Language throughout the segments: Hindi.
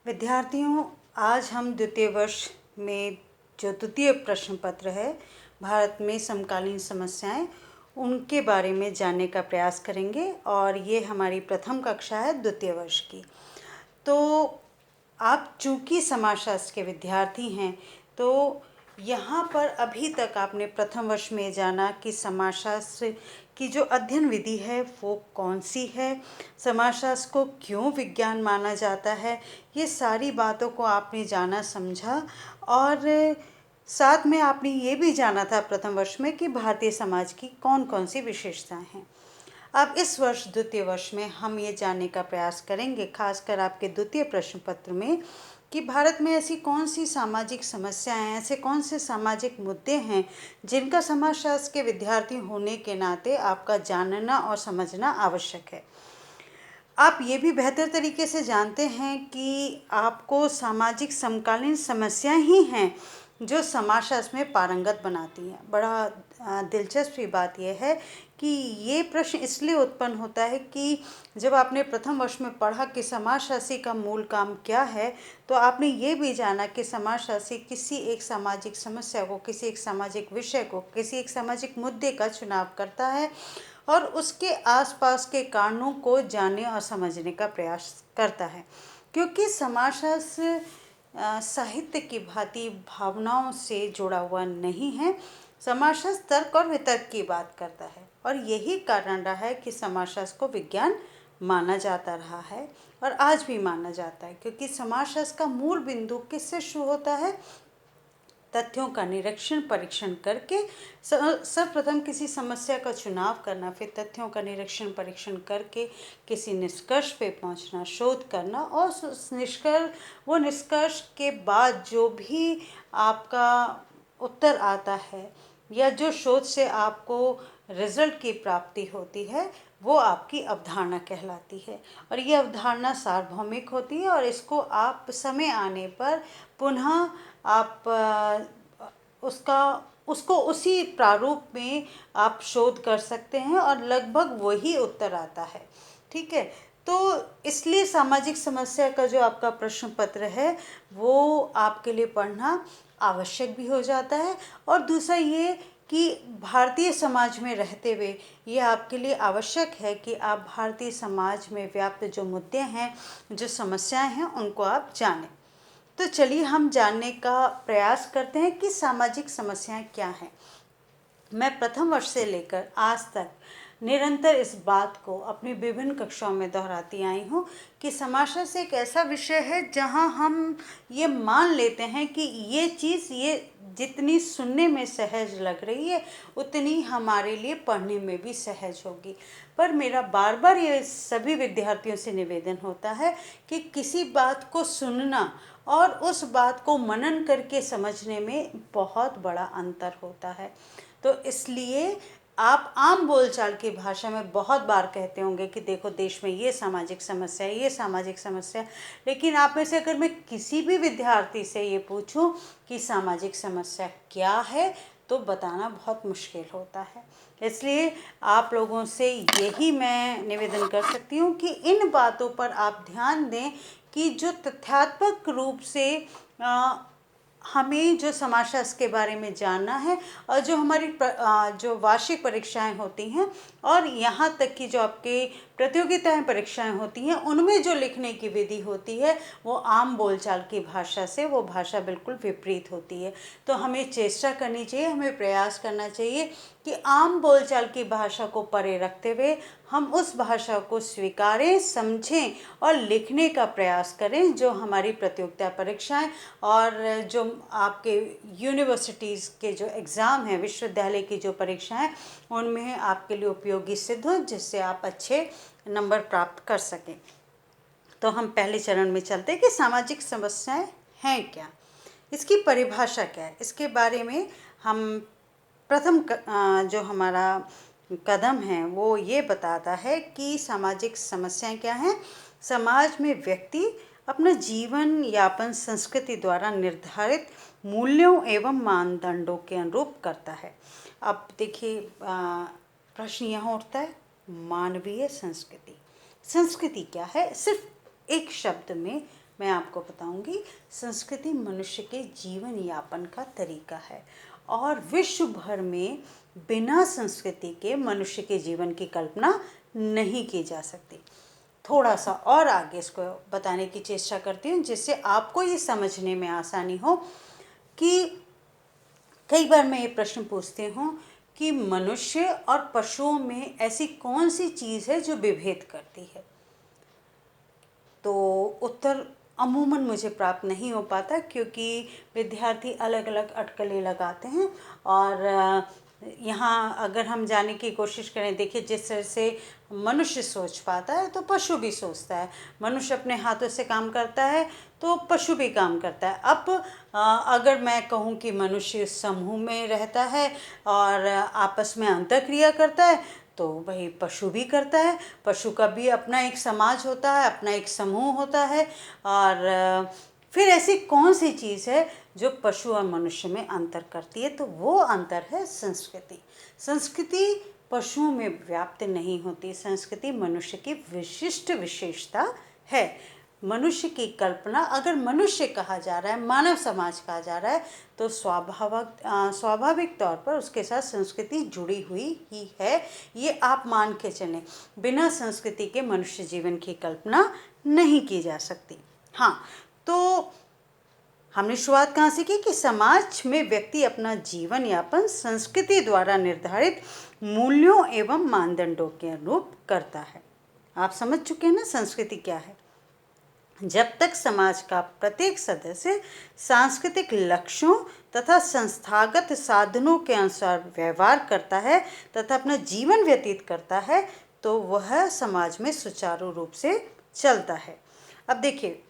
विद्यार्थियों, आज हम द्वितीय वर्ष में जो द्वितीय प्रश्न पत्र है भारत में समकालीन समस्याएं, उनके बारे में जानने का प्रयास करेंगे। और ये हमारी प्रथम कक्षा है द्वितीय वर्ष की। तो आप चूँकि समाजशास्त्र के विद्यार्थी हैं, तो यहाँ पर अभी तक आपने प्रथम वर्ष में जाना कि समाजशास्त्र की जो अध्ययन विधि है वो कौन सी है, समाजशास्त्र को क्यों विज्ञान माना जाता है, ये सारी बातों को आपने जाना समझा। और साथ में आपने ये भी जाना था प्रथम वर्ष में कि भारतीय समाज की कौन कौन सी विशेषताएं हैं। अब इस वर्ष द्वितीय वर्ष में हम ये जानने का प्रयास करेंगे, खासकर आपके द्वितीय प्रश्न पत्र में, कि भारत में ऐसी कौन सी सामाजिक समस्याएं हैं, ऐसे कौन से सामाजिक मुद्दे हैं जिनका समाजशास्त्र के विद्यार्थी होने के नाते आपका जानना और समझना आवश्यक है। आप ये भी बेहतर तरीके से जानते हैं कि आपको सामाजिक समकालीन समस्याएं ही हैं जो समाजशास्त्र में पारंगत बनाती हैं। बड़ा दिलचस्प बात यह है कि ये प्रश्न इसलिए उत्पन्न होता है कि जब आपने प्रथम वर्ष में पढ़ा कि समाजशास्त्री का मूल काम क्या है, तो आपने ये भी जाना कि समाजशास्त्री किसी एक सामाजिक समस्या को, किसी एक सामाजिक विषय को, किसी एक सामाजिक मुद्दे का चुनाव करता है और उसके आसपास के कारणों को जानने और समझने का प्रयास करता है। क्योंकि समाजशास्त्र साहित्य की भांति भावनाओं से जुड़ा हुआ नहीं है। समाजशास्त्र तर्क और वितर्क की बात करता है और यही कारण रहा है कि समाजशास्त्र को विज्ञान माना जाता रहा है और आज भी माना जाता है। क्योंकि समाजशास्त्र का मूल बिंदु किससे शुरू होता है? तथ्यों का निरीक्षण परीक्षण करके सर्वप्रथम किसी समस्या का चुनाव करना, फिर तथ्यों का निरीक्षण परीक्षण करके किसी निष्कर्ष पे पहुंचना, शोध करना, और उस निष्कर्ष के बाद जो भी आपका उत्तर आता है या जो शोध से आपको रिजल्ट की प्राप्ति होती है वो आपकी अवधारणा कहलाती है। और ये अवधारणा सार्वभौमिक होती है और इसको आप समय आने पर पुनः आप उसको उसी प्रारूप में आप शोध कर सकते हैं और लगभग वही उत्तर आता है। ठीक है, तो इसलिए सामाजिक समस्या का जो आपका प्रश्न पत्र है वो आपके लिए पढ़ना आवश्यक भी हो जाता है। और दूसरा ये कि भारतीय समाज में रहते हुए ये आपके लिए आवश्यक है कि आप भारतीय समाज में व्याप्त जो मुद्दे हैं, जो समस्याएं हैं, उनको आप जानें। तो चलिए हम जानने का प्रयास करते हैं कि सामाजिक समस्याएं क्या हैं। मैं प्रथम वर्ष से लेकर आज तक निरंतर इस बात को अपनी विभिन्न कक्षाओं में दोहराती आई हूँ कि समाजशास्त्र एक ऐसा विषय है जहाँ हम ये मान लेते हैं कि ये चीज़, ये जितनी सुनने में सहज लग रही है उतनी हमारे लिए पढ़ने में भी सहज होगी। पर मेरा बार बार ये सभी विद्यार्थियों से निवेदन होता है कि किसी बात को सुनना और उस बात को मनन करके समझने में बहुत बड़ा अंतर होता है। तो इसलिए आप आम बोलचाल की भाषा में बहुत बार कहते होंगे कि देखो देश में ये सामाजिक समस्या है, ये सामाजिक समस्या, लेकिन आप में से अगर मैं किसी भी विद्यार्थी से ये पूछूं कि सामाजिक समस्या क्या है तो बताना बहुत मुश्किल होता है। इसलिए आप लोगों से यही मैं निवेदन कर सकती हूँ कि इन बातों पर आप ध्यान दें कि जो तथ्यात्मक रूप से हमें जो समाजशास्त्र के बारे में जानना है और जो हमारी जो वार्षिक परीक्षाएं होती हैं और यहाँ तक कि जो आपके प्रतियोगिताएं परीक्षाएं होती हैं, उनमें जो लिखने की विधि होती है वो आम बोलचाल की भाषा से वो भाषा बिल्कुल विपरीत होती है। तो हमें चेष्टा करनी चाहिए, हमें प्रयास करना चाहिए कि आम बोलचाल की भाषा को परे रखते हुए हम उस भाषा को स्वीकारें, समझें और लिखने का प्रयास करें जो हमारी प्रतियोगिता परीक्षाएं और जो आपके यूनिवर्सिटीज़ के जो एग्ज़ाम हैं, विश्वविद्यालय की जो परीक्षाएं, उनमें आपके लिए उपयोगी सिद्ध हो, जिससे आप अच्छे नंबर प्राप्त कर सकें। तो हम पहले चरण में चलते हैं कि सामाजिक समस्याएं हैं क्या, इसकी परिभाषा क्या है। इसके बारे में हम प्रथम जो हमारा कदम है वो ये बताता है कि सामाजिक समस्याएं क्या हैं। समाज में व्यक्ति अपना जीवन यापन संस्कृति द्वारा निर्धारित मूल्यों एवं मानदंडों के अनुरूप करता है। अब देखिए प्रश्न यहाँ उठता है, मानवीय संस्कृति। संस्कृति क्या है? सिर्फ एक शब्द में मैं आपको बताऊंगी संस्कृति मनुष्य के जीवन यापन का तरीका है और विश्व भर में बिना संस्कृति के मनुष्य के जीवन की कल्पना नहीं की जा सकती। थोड़ा सा और आगे इसको बताने की चेष्टा करती हूँ जिससे आपको ये समझने में आसानी हो कि कई बार मैं ये प्रश्न पूछती हूँ कि मनुष्य और पशुओं में ऐसी कौन सी चीज़ है जो विभेद करती है। तो उत्तर अमूमन मुझे प्राप्त नहीं हो पाता क्योंकि विद्यार्थी अलग अलग अटकलें लगाते हैं और यहाँ अगर हम जाने की कोशिश करें, देखिए जिस तरह से मनुष्य सोच पाता है तो पशु भी सोचता है। मनुष्य अपने हाथों से काम करता है तो पशु भी काम करता है। अब अगर मैं कहूँ कि मनुष्य समूह में रहता है और आपस में अंतःक्रिया करता है तो वही पशु भी करता है। पशु का भी अपना एक समाज होता है, अपना एक समूह होता है। और फिर ऐसी कौन सी चीज़ है जो पशु और मनुष्य में अंतर करती है, तो वो अंतर है संस्कृति। संस्कृति पशुओं में व्याप्त नहीं होती, संस्कृति मनुष्य की विशिष्ट विशेषता है। मनुष्य की कल्पना अगर मनुष्य कहा जा रहा है, मानव समाज कहा जा रहा है, तो स्वाभाविक तौर पर उसके साथ संस्कृति जुड़ी हुई ही है। ये आप मान के चलें, बिना संस्कृति के मनुष्य जीवन की कल्पना नहीं की जा सकती। हाँ, तो हमने शुरुआत कहाँ से की कि समाज में व्यक्ति अपना जीवन यापन संस्कृति द्वारा निर्धारित मूल्यों एवं मानदंडों के अनुरूप करता है। आप समझ चुके हैं ना संस्कृति क्या है। जब तक समाज का प्रत्येक सदस्य सांस्कृतिक लक्ष्यों तथा संस्थागत साधनों के अनुसार व्यवहार करता है तथा अपना जीवन व्यतीत करता है तो वह समाज में सुचारू रूप से चलता है। अब देखिए,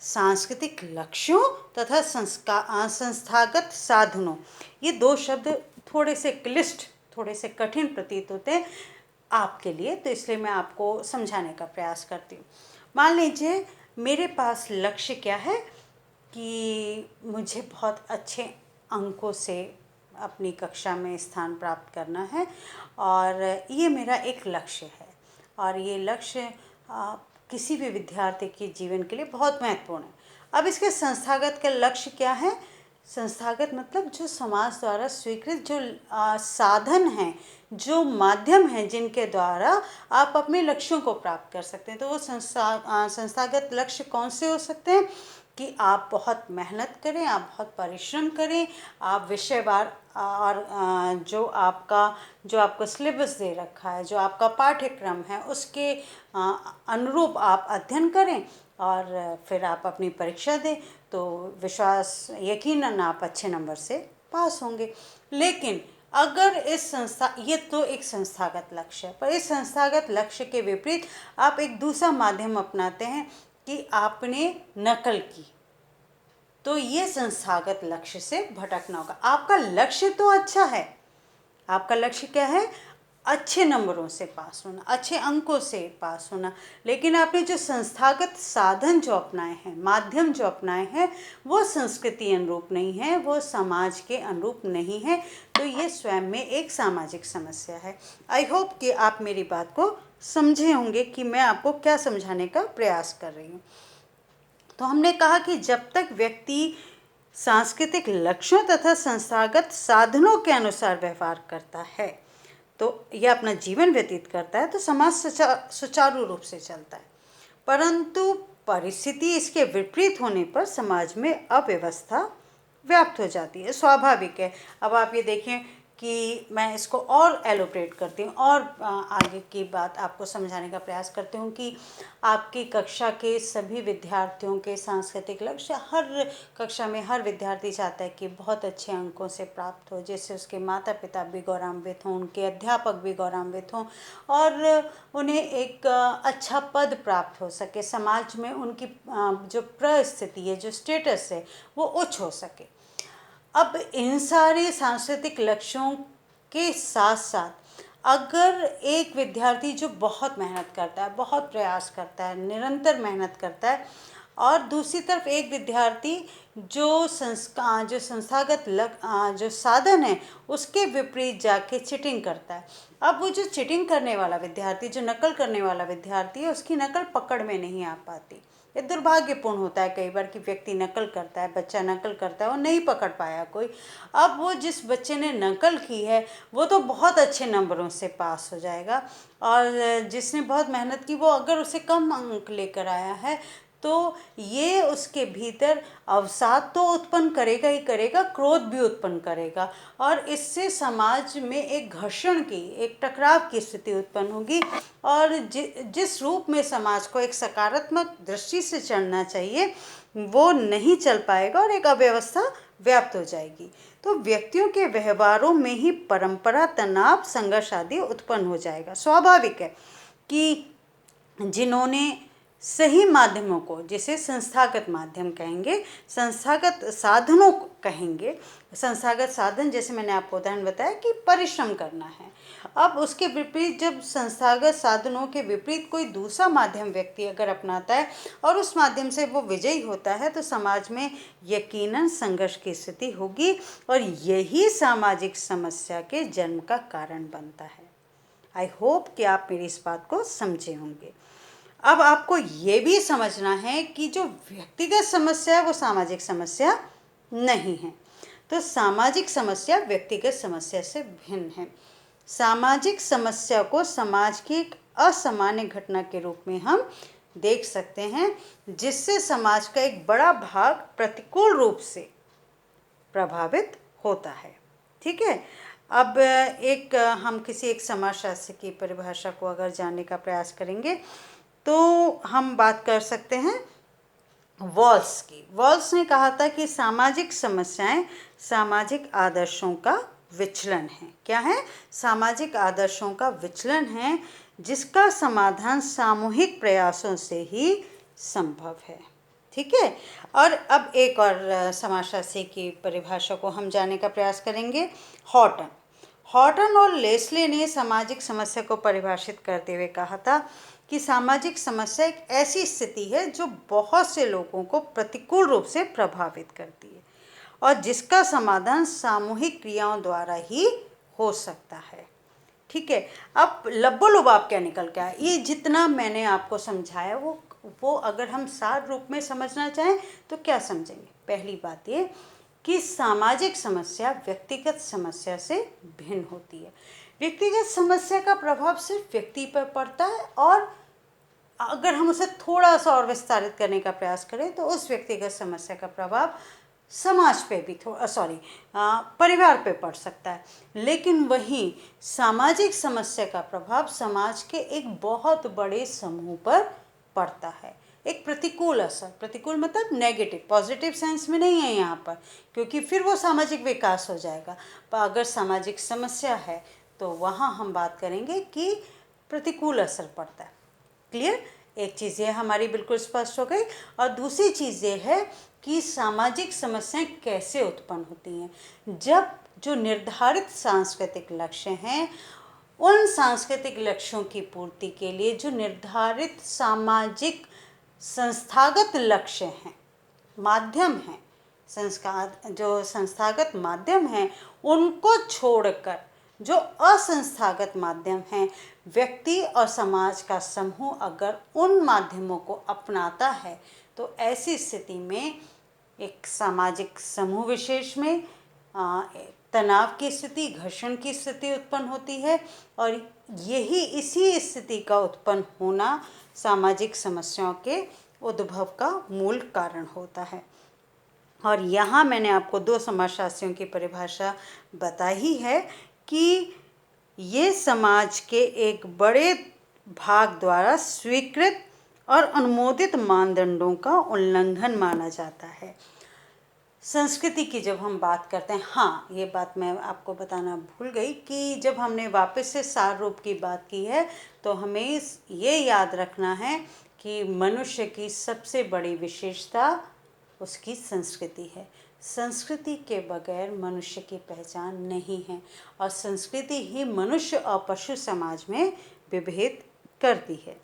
सांस्कृतिक लक्ष्यों तथा संस्थागत साधनों, ये दो शब्द थोड़े से क्लिष्ट, थोड़े से कठिन प्रतीत होते हैं आपके लिए, तो इसलिए मैं आपको समझाने का प्रयास करती हूँ। मान लीजिए मेरे पास लक्ष्य क्या है कि मुझे बहुत अच्छे अंकों से अपनी कक्षा में स्थान प्राप्त करना है और ये मेरा एक लक्ष्य है और ये लक्ष्य किसी भी विद्यार्थी के जीवन के लिए बहुत महत्वपूर्ण है। अब इसके संस्थागत का लक्ष्य क्या है? संस्थागत मतलब जो समाज द्वारा स्वीकृत जो साधन हैं, जो माध्यम हैं जिनके द्वारा आप अपने लक्ष्यों को प्राप्त कर सकते हैं। तो वो संस्थागत लक्ष्य कौन से हो सकते हैं कि आप बहुत मेहनत करें, आप बहुत परिश्रम करें, आप विषयवार और जो आपको सिलेबस दे रखा है, जो आपका पाठ्यक्रम है, उसके अनुरूप आप अध्ययन करें और फिर आप अपनी परीक्षा दें तो विश्वास यकीनन आप अच्छे नंबर से पास होंगे। लेकिन अगर इस संस्था, ये तो एक संस्थागत लक्ष्य है, पर इस संस्थागत लक्ष्य के विपरीत आप एक दूसरा माध्यम अपनाते हैं कि आपने नकल की, तो ये संस्थागत लक्ष्य से भटकना होगा। आपका लक्ष्य तो अच्छा है, आपका लक्ष्य क्या है? अच्छे नंबरों से पास होना, अच्छे अंकों से पास होना, लेकिन आपने जो संस्थागत साधन जो अपनाए हैं, माध्यम जो अपनाए हैं, वो संस्कृति अनुरूप नहीं है, वो समाज के अनुरूप नहीं है। तो ये स्वयं में एक सामाजिक समस्या है। आई होप कि आप मेरी बात को समझे होंगे कि मैं आपको क्या समझाने का प्रयास कर रही हूँ। तो हमने कहा कि जब तक व्यक्ति सांस्कृतिक लक्ष्यों तथा संस्थागत साधनों के अनुसार व्यवहार करता है, तो यह अपना जीवन व्यतीत करता है, तो समाज सुचारू रूप से चलता है। परंतु परिस्थिति इसके विपरीत होने पर समाज में अव्यवस्था व्याप्त हो जाती है। स्वाभाविक है। अब आप ये देखें कि मैं इसको और एलोब्रेट करती हूँ और आगे की बात आपको समझाने का प्रयास करती हूँ कि आपकी कक्षा के सभी विद्यार्थियों के सांस्कृतिक लक्ष्य, हर कक्षा में हर विद्यार्थी चाहता है कि बहुत अच्छे अंकों से प्राप्त हो, जिससे उसके माता पिता भी गौरवान्वित हों, उनके अध्यापक भी गौरवान्वित हों और उन्हें एक अच्छा पद प्राप्त हो सके, समाज में उनकी जो परिस्थिति है, जो स्टेटस है, वो उच्च हो सके। अब इन सारे सांस्कृतिक लक्ष्यों के साथ साथ अगर एक विद्यार्थी जो बहुत मेहनत करता है, बहुत प्रयास करता है, निरंतर मेहनत करता है, और दूसरी तरफ एक विद्यार्थी जो संस्थागत जो साधन है उसके विपरीत जाके चीटिंग करता है, अब वो जो चीटिंग करने वाला विद्यार्थी, जो नकल करने वाला विद्यार्थी है, उसकी नकल पकड़ में नहीं आ पाती। ये दुर्भाग्यपूर्ण होता है कई बार कि व्यक्ति नकल करता है, बच्चा नकल करता है और नहीं पकड़ पाया कोई। अब वो जिस बच्चे ने नकल की है वो तो बहुत अच्छे नंबरों से पास हो जाएगा, और जिसने बहुत मेहनत की वो अगर उसे कम अंक लेकर आया है तो ये उसके भीतर अवसाद तो उत्पन्न करेगा ही करेगा, क्रोध भी उत्पन्न करेगा, और इससे समाज में एक घर्षण की, एक टकराव की स्थिति उत्पन्न होगी, और जिस रूप में समाज को एक सकारात्मक दृष्टि से चलना चाहिए वो नहीं चल पाएगा और एक अव्यवस्था व्याप्त हो जाएगी। तो व्यक्तियों के व्यवहारों में ही परंपरा, तनाव, संघर्ष आदि उत्पन्न हो जाएगा। स्वाभाविक है कि जिन्होंने सही माध्यमों को, जिसे संस्थागत माध्यम कहेंगे, संस्थागत साधनों को कहेंगे, संस्थागत साधन जैसे मैंने आपको उदाहरण बताया कि परिश्रम करना है। अब उसके विपरीत जब संस्थागत साधनों के विपरीत कोई दूसरा माध्यम व्यक्ति अगर अपनाता है और उस माध्यम से वो विजयी होता है तो समाज में यकीनन संघर्ष की स्थिति होगी, और यही सामाजिक समस्या के जन्म का कारण बनता है। आई होप कि आप मेरी इस बात को समझे होंगे। अब आपको ये भी समझना है कि जो व्यक्तिगत समस्या है वो सामाजिक समस्या नहीं है। तो सामाजिक समस्या व्यक्तिगत समस्या से भिन्न है। सामाजिक समस्या को समाज की एक असामान्य घटना के रूप में हम देख सकते हैं, जिससे समाज का एक बड़ा भाग प्रतिकूल रूप से प्रभावित होता है। ठीक है। अब हम किसी एक समाजशास्त्र की परिभाषा को अगर जानने का प्रयास करेंगे तो हम बात कर सकते हैं वॉल्स की। वॉल्स ने कहा था कि सामाजिक समस्याएं सामाजिक आदर्शों का विचलन है। क्या है? सामाजिक आदर्शों का विचलन है, जिसका समाधान सामूहिक प्रयासों से ही संभव है। ठीक है। और अब एक और समाजशास्त्री की परिभाषा को हम जानने का प्रयास करेंगे, हॉटन। हॉटन और लेस्ले ने सामाजिक समस्या को परिभाषित करते हुए कहा था कि सामाजिक समस्या एक ऐसी स्थिति है जो बहुत से लोगों को प्रतिकूल रूप से प्रभावित करती है और जिसका समाधान सामूहिक क्रियाओं द्वारा ही हो सकता है। ठीक है। अब लब्बो-लुबाब क्या निकल के आया, ये जितना मैंने आपको समझाया वो अगर हम सार रूप में समझना चाहें तो क्या समझेंगे? पहली बात ये कि सामाजिक समस्या व्यक्तिगत समस्या से भिन्न होती है। व्यक्तिगत समस्या का प्रभाव सिर्फ व्यक्ति पर पड़ता है, और अगर हम उसे थोड़ा सा और विस्तारित करने का प्रयास करें तो उस व्यक्तिगत समस्या का प्रभाव समाज पे भी परिवार पे पड़ सकता है। लेकिन वहीं सामाजिक समस्या का प्रभाव समाज के एक बहुत बड़े समूह पर पड़ता है। एक प्रतिकूल असर, प्रतिकूल मतलब नेगेटिव, पॉजिटिव सेंस में नहीं है यहाँ पर, क्योंकि फिर वो सामाजिक विकास हो जाएगा। पर अगर सामाजिक समस्या है तो वहाँ हम बात करेंगे कि प्रतिकूल असर पड़ता है। क्लियर? एक चीज़ ये हमारी बिल्कुल स्पष्ट हो गई। और दूसरी चीज़ ये है कि सामाजिक समस्याएं कैसे उत्पन्न होती हैं। जब जो निर्धारित सांस्कृतिक लक्ष्य हैं, उन सांस्कृतिक लक्ष्यों की पूर्ति के लिए जो निर्धारित सामाजिक संस्थागत लक्ष्य हैं, माध्यम हैं, जो संस्थागत माध्यम हैं, उनको छोड़कर जो असंस्थागत माध्यम हैं, व्यक्ति और समाज का समूह अगर उन माध्यमों को अपनाता है तो ऐसी स्थिति में एक सामाजिक समूह विशेष में तनाव की स्थिति, घर्षण की स्थिति उत्पन्न होती है, और इसी स्थिति का उत्पन्न होना सामाजिक समस्याओं के उद्भव का मूल कारण होता है। और यहाँ मैंने आपको दो समाजशास्त्रियों की परिभाषा बताई है कि ये समाज के एक बड़े भाग द्वारा स्वीकृत और अनुमोदित मानदंडों का उल्लंघन माना जाता है। संस्कृति की जब हम बात करते हैं, हाँ ये बात मैं आपको बताना भूल गई कि जब हमने वापस से सार रूप की बात की है तो हमें ये याद रखना है कि मनुष्य की सबसे बड़ी विशेषता उसकी संस्कृति है। संस्कृति के बगैर मनुष्य की पहचान नहीं है, और संस्कृति ही मनुष्य और पशु समाज में विभेद करती है।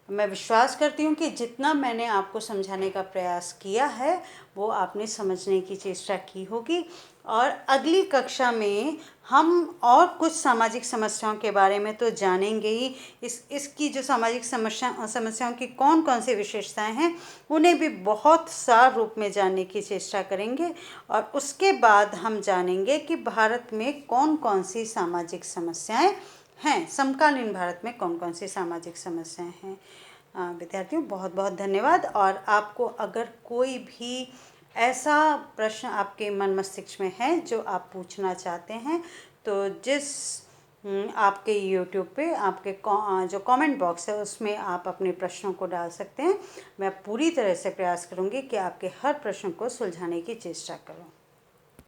मैं विश्वास करती हूँ कि जितना मैंने आपको समझाने का प्रयास किया है वो आपने समझने की चेष्टा की होगी। और अगली कक्षा में हम और कुछ सामाजिक समस्याओं के बारे में तो जानेंगे ही, इसकी जो सामाजिक समस्याओं की कौन कौन सी विशेषताएं हैं उन्हें भी बहुत सार रूप में जानने की चेष्टा करेंगे। और उसके बाद हम जानेंगे कि भारत में कौन कौन सी सामाजिक समस्याएं हैं, समकालीन भारत में कौन कौन सी सामाजिक समस्याएं हैं। विद्यार्थियों, बहुत बहुत धन्यवाद। और आपको अगर कोई भी ऐसा प्रश्न आपके मन मस्तिष्क में है जो आप पूछना चाहते हैं, तो आपके YouTube पे आपके जो कमेंट बॉक्स है उसमें आप अपने प्रश्नों को डाल सकते हैं। मैं पूरी तरह से प्रयास करूंगी कि आपके हर प्रश्न को सुलझाने की चेष्टा करूं।